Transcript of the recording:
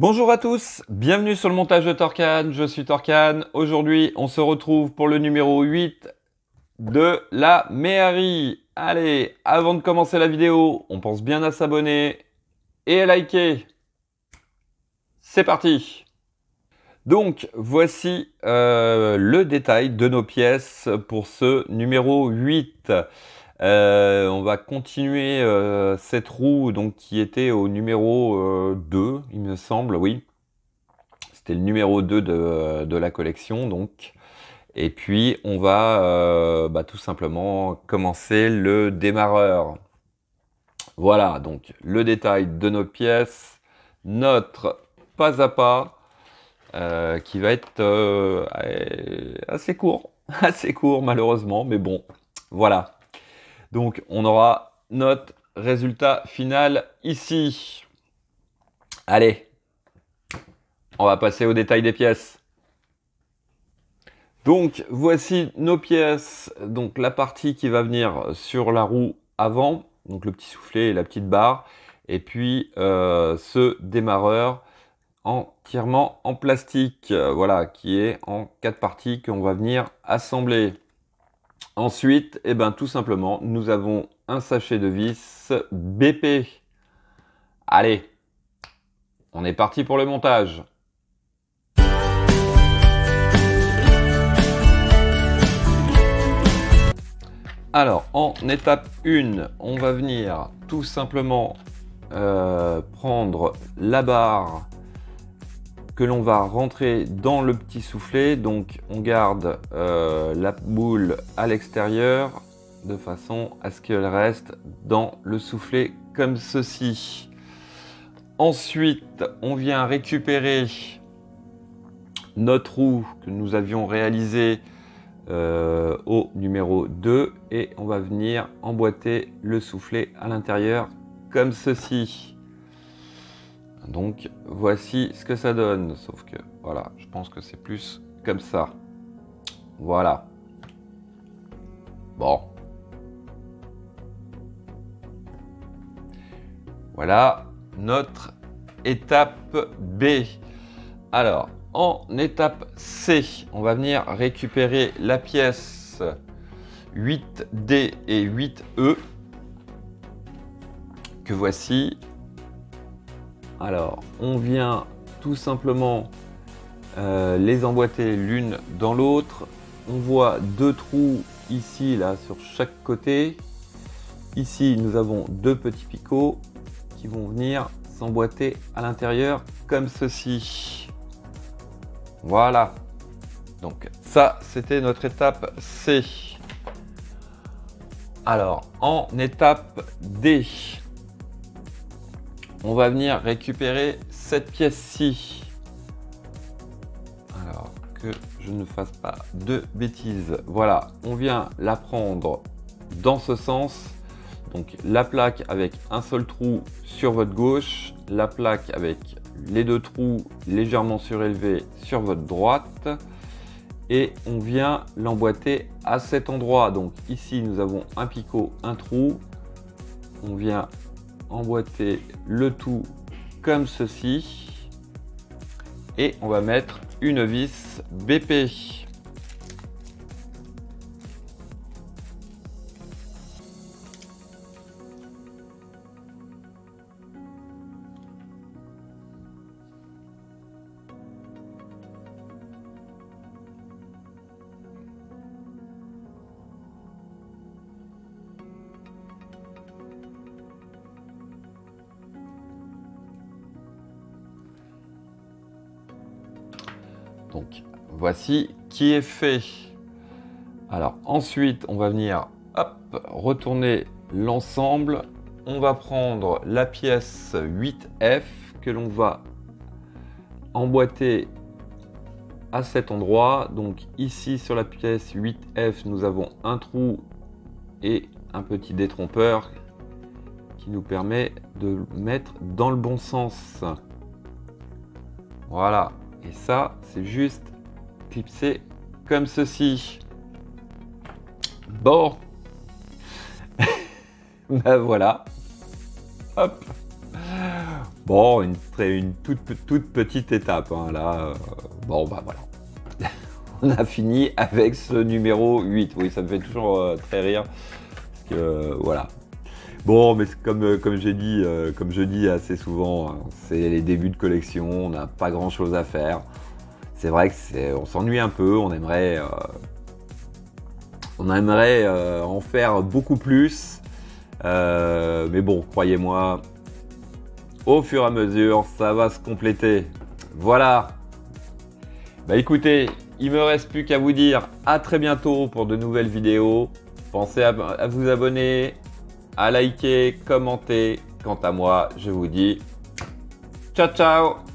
Bonjour à tous, bienvenue sur le montage de Torcan, je suis Torcan. Aujourd'hui, on se retrouve pour le numéro 8 de la Méhari. Allez, avant de commencer la vidéo, on pense bien à s'abonner et à liker. C'est parti! Donc, voici le détail de nos pièces pour ce numéro 8. On va continuer cette roue donc, qui était au numéro 2, il me semble, oui. C'était le numéro 2 de la collection. Donc. Et puis, on va tout simplement commencer le démarreur. Voilà, donc le détail de nos pièces, notre pas à pas, qui va être assez court, assez court malheureusement, mais bon, voilà. Donc, on aura notre résultat final ici. Allez, on va passer au détail des pièces. Donc, voici nos pièces. Donc, la partie qui va venir sur la roue avant, donc le petit soufflet et la petite barre. Et puis, ce démarreur entièrement en plastique, voilà, qui est en 4 parties qu'on va venir assembler. Ensuite, tout simplement, nous avons un sachet de vis BP. Allez, on est parti pour le montage. Alors, en étape 1, on va venir tout simplement prendre la barre que l'on va rentrer dans le petit soufflet. Donc, on garde la boule à l'extérieur de façon à ce qu'elle reste dans le soufflet comme ceci. Ensuite, on vient récupérer notre roue que nous avions réalisée au numéro 2 et on va venir emboîter le soufflet à l'intérieur comme ceci. Donc voici ce que ça donne, sauf que voilà, je pense que c'est plus comme ça. Voilà. Bon. Voilà notre étape B. Alors, en étape C, on va venir récupérer la pièce 8D et 8E que voici. Alors, on vient tout simplement les emboîter l'une dans l'autre. On voit deux trous ici, là, sur chaque côté. Ici, nous avons deux petits picots qui vont venir s'emboîter à l'intérieur comme ceci. Voilà, donc ça c'était notre étape C. Alors en étape D, on va venir récupérer cette pièce-ci. Alors que je ne fasse pas de bêtises. Voilà, on vient la prendre dans ce sens. Donc la plaque avec un seul trou sur votre gauche, la plaque avec les deux trous légèrement surélevés sur votre droite et on vient l'emboîter à cet endroit. Donc ici nous avons un picot, un trou, on vient emboîter le tout comme ceci et on va mettre une vis BP. Donc voici qui est fait. Alors ensuite on va venir hop, retourner l'ensemble. On va prendre la pièce 8F que l'on va emboîter à cet endroit. Donc ici sur la pièce 8F nous avons un trou et un petit détrompeur qui nous permet de mettre dans le bon sens. Voilà. Et ça, c'est juste clipsé comme ceci. Bon. Ben voilà. Hop. Bon, une toute petite étape, hein, là. Bon, bah voilà. On a fini avec ce numéro 8. Oui, ça me fait toujours très rire. Parce que, voilà. Bon, mais comme j'ai dit, comme je dis assez souvent, hein, c'est les débuts de collection, on n'a pas grand chose à faire. C'est vrai que on s'ennuie un peu, on aimerait en faire beaucoup plus. Mais bon, croyez-moi, au fur et à mesure, ça va se compléter. Voilà. Bah écoutez, il me reste plus qu'à vous dire à très bientôt pour de nouvelles vidéos. Pensez à vous abonner, à liker, commenter. Quant à moi, je vous dis ciao ciao.